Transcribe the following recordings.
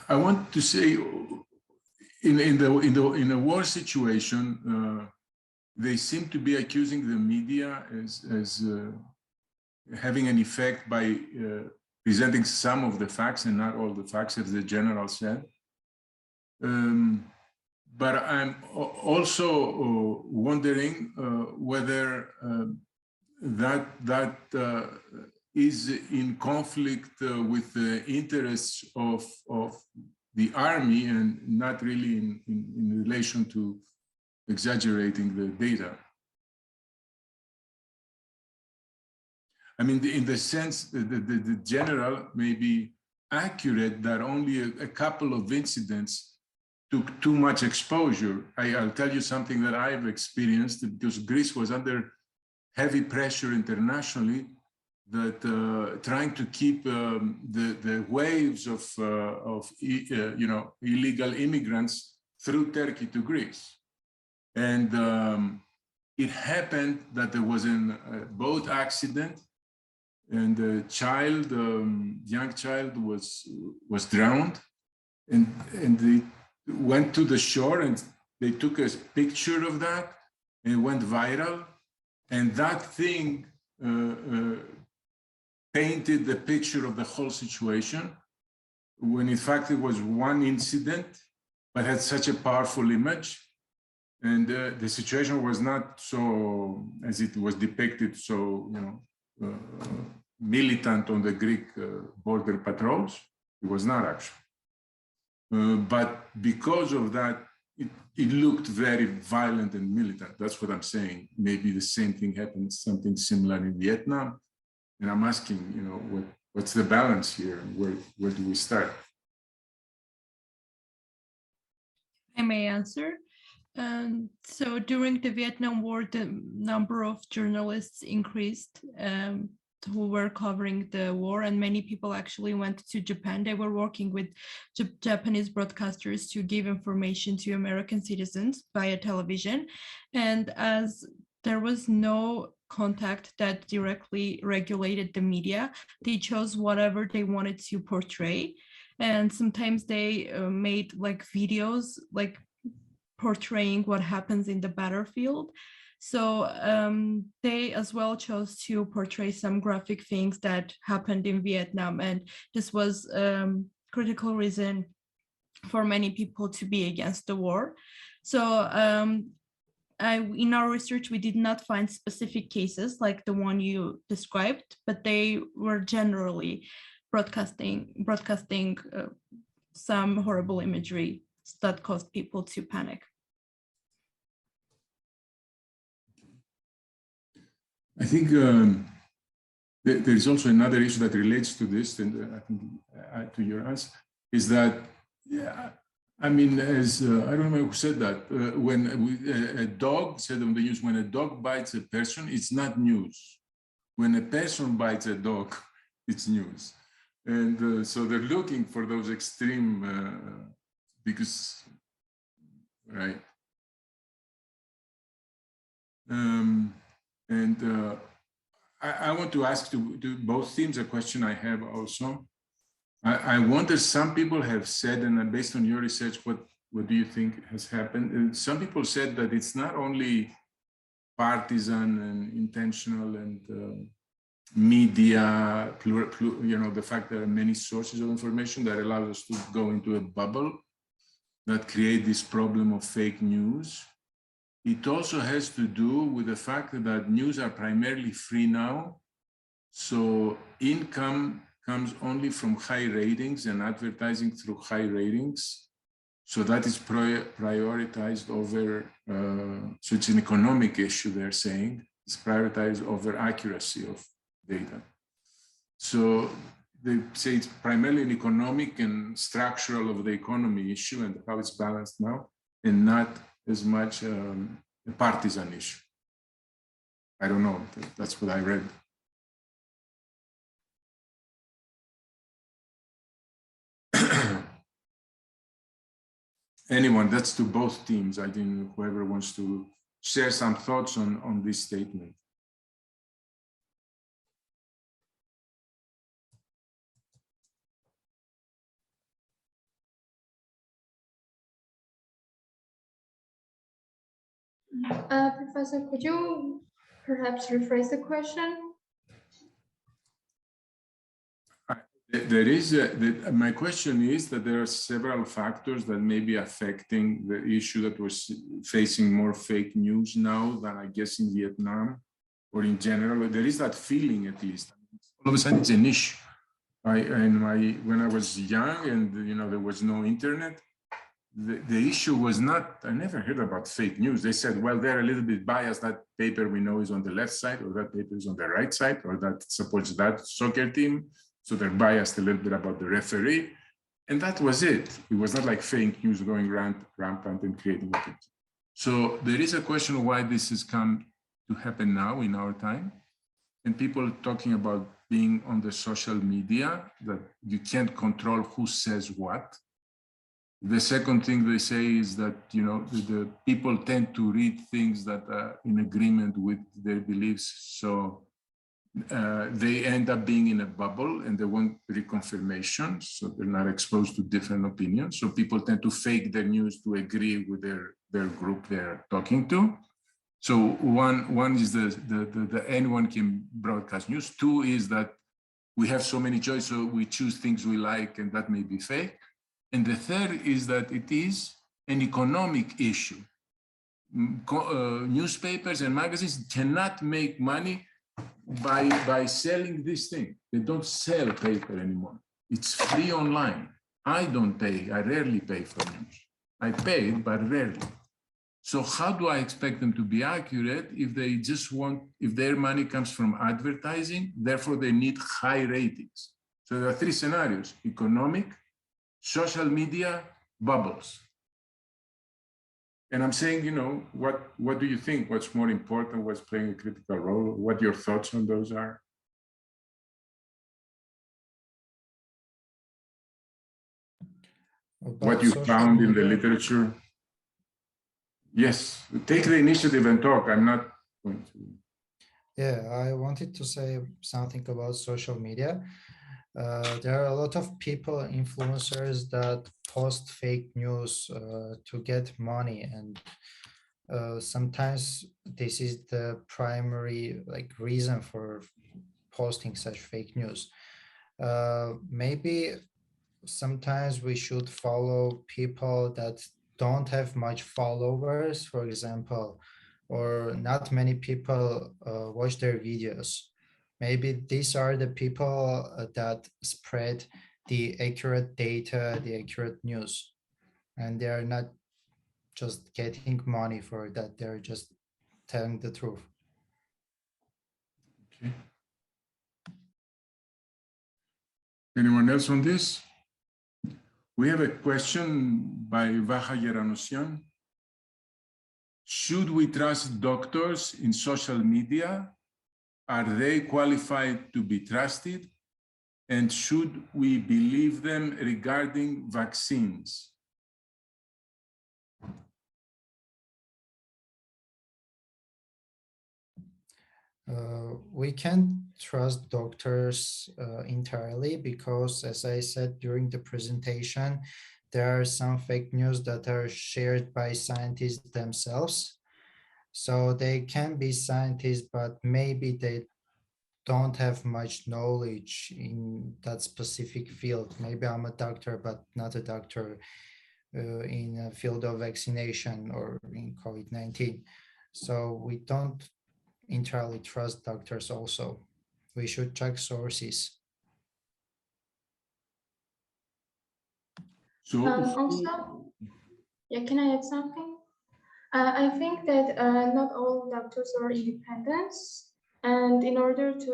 I want to say, in a war situation, they seem to be accusing the media as having an effect by presenting some of the facts and not all the facts, as the general said. But I'm also wondering whether that is in conflict with the interests of the army and not really in relation to exaggerating the data. I mean, in the sense that the general may be accurate that only a couple of incidents took too much exposure. I'll tell you something that I've experienced, because Greece was under heavy pressure internationally, that trying to keep the waves of illegal immigrants through Turkey to Greece. And it happened that there was a boat accident, and the child, young child, was drowned, and they went to the shore and they took a picture of that, and it went viral, and that thing painted the picture of the whole situation, when in fact it was one incident, but had such a powerful image. And the situation was not so, as it was depicted, so, militant on the Greek border patrols. It was not actually. But because of that, it looked very violent and militant. That's what I'm saying. Maybe the same thing happened, something similar in Vietnam. And I'm asking, what's the balance here? And where do we start? I may answer. So during the Vietnam War, the number of journalists increased who were covering the war, and many people actually went to Japan. They were working with Japanese broadcasters to give information to American citizens via television. And as there was no contact that directly regulated the media, they chose whatever they wanted to portray. And sometimes they made like videos, like portraying what happens in the battlefield. So they as well chose to portray some graphic things that happened in Vietnam. And this was critical reason for many people to be against the war. So in our research, we did not find specific cases like the one you described, but they were generally broadcasting some horrible imagery that caused people to panic. I think there's also another issue that relates to this, and I think to your answer, is that, I mean, as I don't know who said that, when a dog, said on the news, when a dog bites a person, it's not news. When a person bites a dog, it's news. And so they're looking for those extreme, because, right? I want to ask to both teams a question I have also. I wonder, some people have said, and based on your research, what do you think has happened? And some people said that it's not only partisan and intentional and media, the fact there are many sources of information that allows us to go into a bubble that create this problem of fake news. It also has to do with the fact that news are primarily free now. So income comes only from high ratings and advertising through high ratings. So that is prioritized over, so it's an economic issue, they're saying. It's prioritized over accuracy of data. So they say it's primarily an economic and structural of the economy issue and how it's balanced now, and not as much a partisan issue. I don't know, that's what I read. Anyone, that's to both teams. I think whoever wants to share some thoughts on this statement. Professor, could you perhaps rephrase the question? There is my question is that there are several factors that may be affecting the issue that was facing more fake news now than I guess in Vietnam or in general. There is that feeling, at least. All of a sudden, it's an issue. When I was young and there was no internet, the issue was not. I never heard about fake news. They said, well, they're a little bit biased. That paper we know is on the left side, or that paper is on the right side, or that supports that soccer team. So they're biased a little bit about the referee. And that was it. It was not like fake news going rampant and creating a picture. So there is a question of why this has come to happen now in our time. And people talking about being on the social media, that you can't control who says what. The second thing they say is that, the people tend to read things that are in agreement with their beliefs. So they end up being in a bubble and they want reconfirmation, so they're not exposed to different opinions. So people tend to fake their news to agree with their group they're talking to. So one is the anyone can broadcast news. Two is that we have so many choices, so we choose things we like, and that may be fake. And the third is that it is an economic issue. Newspapers and magazines cannot make money by selling this thing. They don't sell paper anymore. It's free online. I don't pay. I rarely pay for news. I pay, but rarely. So how do I expect them to be accurate if they just if their money comes from advertising, therefore they need high ratings? So there are three scenarios: economic, social media, bubbles. And I'm saying, what do you think? What's more important? What's playing a critical role? What your thoughts on those are? What you found in the literature? Yes, take the initiative and talk. I'm not going to. Yeah, I wanted to say something about social media. There are a lot of people, influencers, that post fake news to get money, and sometimes this is the primary reason for posting such fake news. Maybe sometimes we should follow people that don't have much followers, for example, or not many people watch their videos. Maybe these are the people that spread the accurate data, the accurate news, and they are not just getting money for that. They're just telling the truth. Okay. Anyone else on this? We have a question by Vaha Yeranosyan. Should we trust doctors in social media? Are they qualified to be trusted? And should we believe them regarding vaccines? We can't trust doctors entirely because, as I said during the presentation, there are some fake news that are shared by scientists themselves. So they can be scientists, but maybe they don't have much knowledge in that specific field. Maybe I'm a doctor, but not a doctor in a field of vaccination or in COVID-19. So we don't entirely trust doctors also. We should check sources. So Also, yeah, can I add something? I think that not all doctors are independent, and in order to,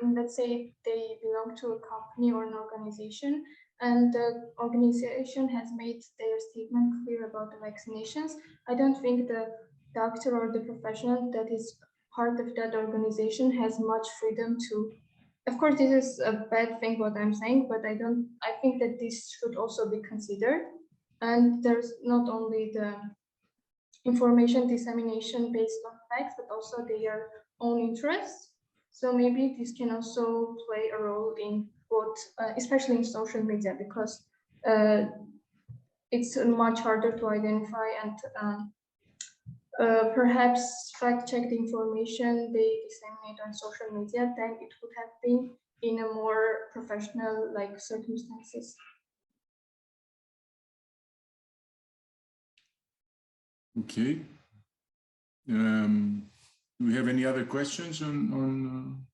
let's say they belong to a company or an organization, and the organization has made their statement clear about the vaccinations, I don't think the doctor or the professional that is part of that organization has much freedom to. Of course, this is a bad thing what I'm saying, but I think that this should also be considered. And there's not only the information dissemination based on facts, but also their own interests. So maybe this can also play a role in what, especially in social media, because it's much harder to identify and perhaps fact-checked information they disseminate on social media, then it would have been in a more professional like circumstances. Okay. Do we have any other questions on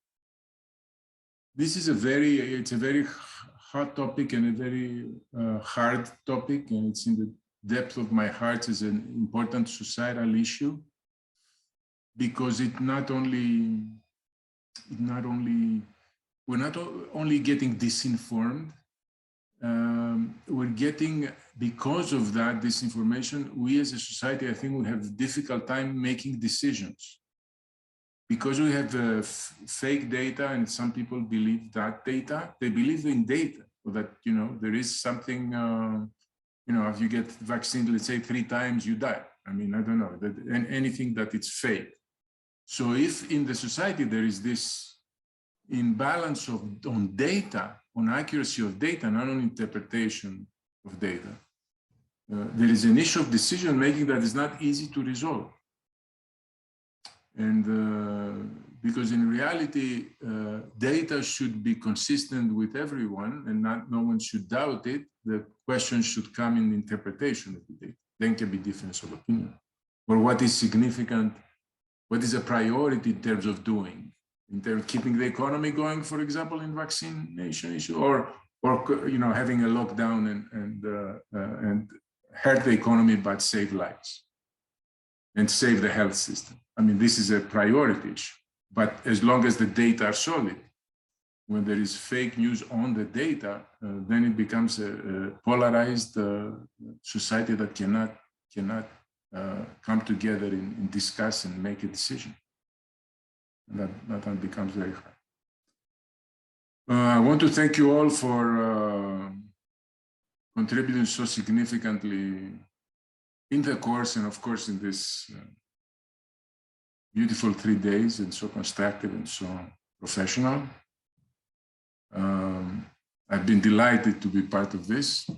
this is a very hot topic and a very hard topic, and it's in the depth of my heart as an important societal issue, because we're not only getting disinformed, we're getting, because of that disinformation, we as a society, I think, will have a difficult time making decisions. Because we have fake data, and some people believe that data, they believe in data, or that, you know, there is something, you know, if you get vaccinated, let's say 3 times, you die. I mean, I don't know, that anything that it's fake. So if in the society there is this imbalance on data, on accuracy of data, not on interpretation of data, there is an issue of decision making that is not easy to resolve. And because in reality, data should be consistent with everyone, and no one should doubt it. The question should come in interpretation of the data. Then can be difference of opinion, or what is significant, what is a priority in terms of doing, in terms of keeping the economy going, for example, in vaccination issue, or you know, having a lockdown and hurt the economy but save lives and save the health system. I mean, this is a priority issue, but as long as the data are solid, when there is fake news on the data, then it becomes a polarized society that cannot come together and discuss and make a decision. And that becomes very hard. I want to thank you all for contributing so significantly in the course, and of course in this beautiful 3 days, and so constructive and so professional. I've been delighted to be part of this.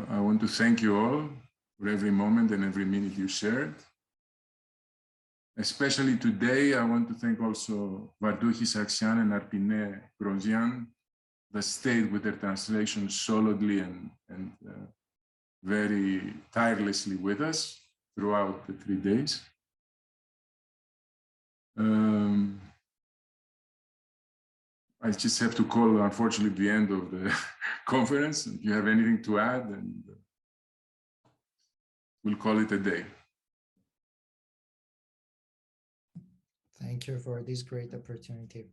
I want to thank you all for every moment and every minute you shared. Especially today, I want to thank also Vardouhi Saxian and Arpine Grosjean that stayed with their translation solidly and very tirelessly with us throughout the 3 days. I just have to call, unfortunately, the end of the conference. If you have anything to add, and we'll call it a day. Thank you for this great opportunity.